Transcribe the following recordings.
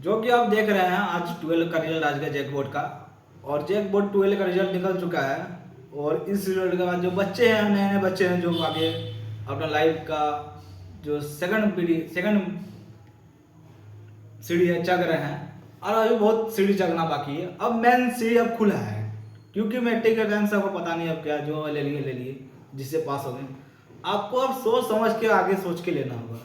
जो कि आप देख रहे हैं आज 12 का रिजल्ट आज का जैक बोर्ड का। और जैक बोर्ड 12 का रिजल्ट निकल चुका है। और इस रिजल्ट के बाद जो बच्चे हैं, नए नए बच्चे हैं, जो आगे अपना लाइफ का जो सेकंड सीढ़ी है चढ़ रहे हैं। और अभी बहुत सीढ़ी चढ़ना बाकी है। अब मेन सीढ़ी अब खुला है, क्योंकि मैट्रिक का टाइम सबको पता नहीं अब क्या जो ले लिए जिससे पास हो गए। आपको अब सोच समझ के आगे सोच के लेना होगा,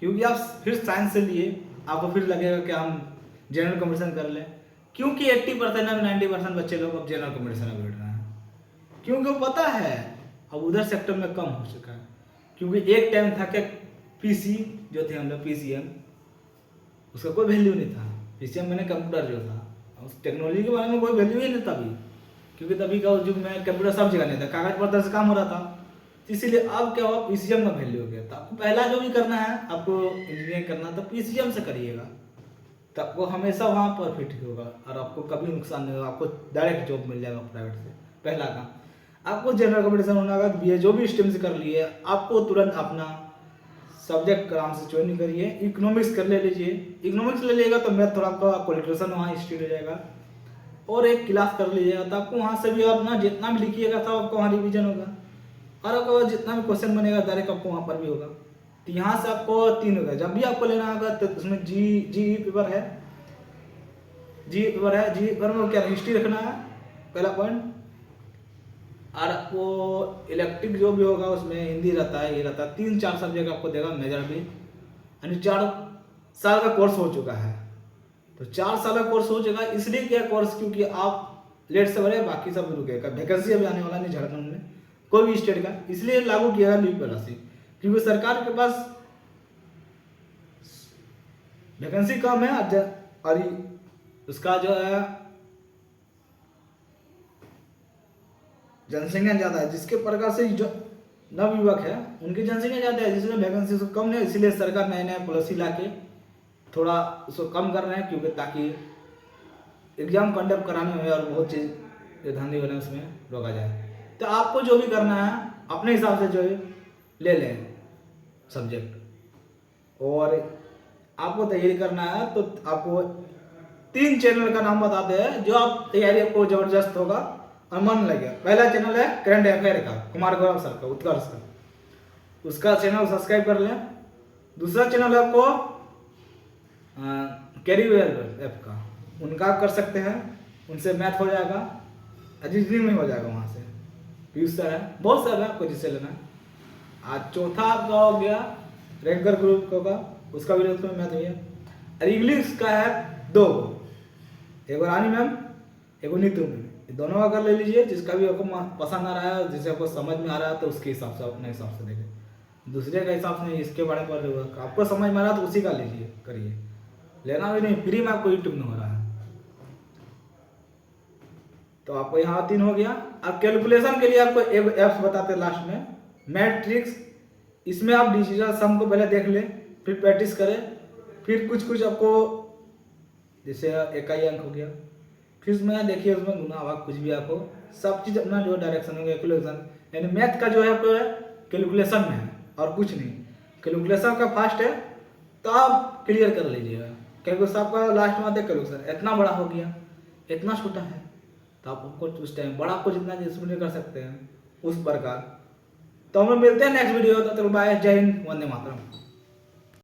क्योंकि आप फिर साइंस से लिए आपको फिर लगेगा कि हम जनरल कंपटीशन कर लें, क्योंकि 80% अब 90% बच्चे लोग अब जनरल कंपटीशन में बैठ रहे हैं, क्योंकि वो पता है अब उधर सेक्टर में कम हो चुका है। क्योंकि एक टाइम था कि पीसी जो थे हम लोग पीसीएम, उसका कोई वैल्यू नहीं था। पीसीएम मैंने कंप्यूटर जो था, उस टेक्नोलॉजी के बारे में कोई वैल्यू ही नहीं था तभी, क्योंकि तभी का युग में कंप्यूटर सब जगह नहीं था, कागज पर 10 काम हो रहा था। इसीलिए अब क्या हुआ, पीसीएम का वैल्यू हो गया। तो आपको पहला जो भी करना है, आपको इंजीनियरिंग करना है तो पीसीएम से करिएगा, तो आपको हमेशा वहाँ परफिट होगा और आपको कभी नुकसान नहीं होगा। आपको डायरेक्ट जॉब मिल जाएगा प्राइवेट से। पहला काम आपको जनरल कंपटीशन होना होगा, बीए जो भी स्ट्रीम से कर लिए, आपको तुरंत अपना सब्जेक्ट आराम से चॉइस करिए। इकोनॉमिक्स कर ले लीजिए, इकोनॉमिक्स ले लीजिएगा तो मैथ थोड़ा आपका कैलकुलेशन वहाँ हिस्ट्री हो जाएगा। और एक क्लास कर लीजिएगा तो आपको वहाँ से भी अपना जितना भी लिखिएगा सब आपको वहाँ रिविजन होगा। और आपको जितना भी क्वेश्चन बनेगा डायरेक्ट आपको वहाँ पर भी होगा। तो यहाँ से आपको 3 होगा। जब भी आपको लेना होगा तो उसमें जी पेपर है, जी पेपर में क्या हिस्ट्री रखना है पहला पॉइंट। और आपको इलेक्ट्रिक जो भी होगा उसमें हिंदी रहता है, ये रहता है। 3-4 सब्जेक्ट आपको देगा मेजर भी, यानी 4 साल का कोर्स हो चुका है। तो 4 साल का कोर्स हो चुका है, इसलिए क्या कोर्स, क्योंकि आप लेट से भरे, बाकी सब रुकेगा। वैकेंसी अभी आने वाला नहीं झारखंड में कोई भी स्टेट का, इसलिए लागू किया लीव पॉलिसी, क्योंकि सरकार के पास वैकेंसी कम है और उसका जो है जनसंख्या ज्यादा है। जिसके प्रकार से जो नवयुवक है उनकी जनसंख्या ज्यादा है, जिसमें वैकेंसी उसको कम नहीं है। इसलिए सरकार नए नए पॉलिसी ला के थोड़ा उसको कम कर रहे हैं, क्योंकि ताकि एग्जाम कंडक्ट कराने में और बहुत चीज धंधे होने उसमें रोका जाए। तो आपको जो भी करना है अपने हिसाब से जो है ले लें सब्जेक्ट। और आपको तैयारी करना है तो आपको 3 चैनल का नाम बताते हैं जो आप तैयारी आपको जबरदस्त होगा और मन लगेगा। पहला चैनल है करंट अफेयर का, कुमार गौरव सर का, उत्कर्ष का, उसका चैनल सब्सक्राइब कर लें। दूसरा चैनल है आपको कैरियर ऐप का, उनका कर सकते हैं, उनसे मैथ हो जाएगा, रीजनिंग में हो जाएगा। वहाँ से पीयूष सर है, बहुत सारे आपको जिससे लेना है। आज चौथा आपका हो गया रैंकर ग्रुप का, उसका भी उसमें मैथ हुई है। और इंग्लिश का है 2, एक रानी मैम, एक नीतू मैम, दोनों का कर ले लीजिए। जिसका भी आपको पसंद आ रहा है, जिसे आपको समझ में आ रहा है तो उसके हिसाब से अपने हिसाब से देखें। दूसरे का हिसाब से नहीं, इसके बारे में आपको समझ में आ रहा है तो उसी का लीजिए, करिए। लेना भी नहीं, फ्री में आपको यूट्यूब में हो रहा है। तो आपको यहाँ 3 हो गया। अब कैलकुलेशन के लिए आपको एक ऐप्स बताते हैं लास्ट में, मैट्रिक्स। इसमें आप डिजिटल सम को पहले देख लें, फिर प्रैक्टिस करें। फिर कुछ आपको जैसे इकाई अंक हो गया, फिर उसमें देखिए उसमें गुना भाग कुछ भी आपको सब चीज़ अपना जो डायरेक्शन हो गया कैलकुलेशन, यानी मैथ का जो है आपको कैलकुलेशन में है और कुछ नहीं। कैलकुलेशन का फास्ट है तो आप क्लियर कर लीजिएगा, क्योंकि सबका लास्ट में आते कैलकुलेशन। इतना बड़ा हो गया, इतना छोटा है, तो आप आपको उस टाइम बड़ा आपको जितना जिसमें कर सकते हैं उस प्रकार। तो हम लोग मिलते हैं नेक्स्ट वीडियो। तो बाय, जय हिंद, वंदे मातरम।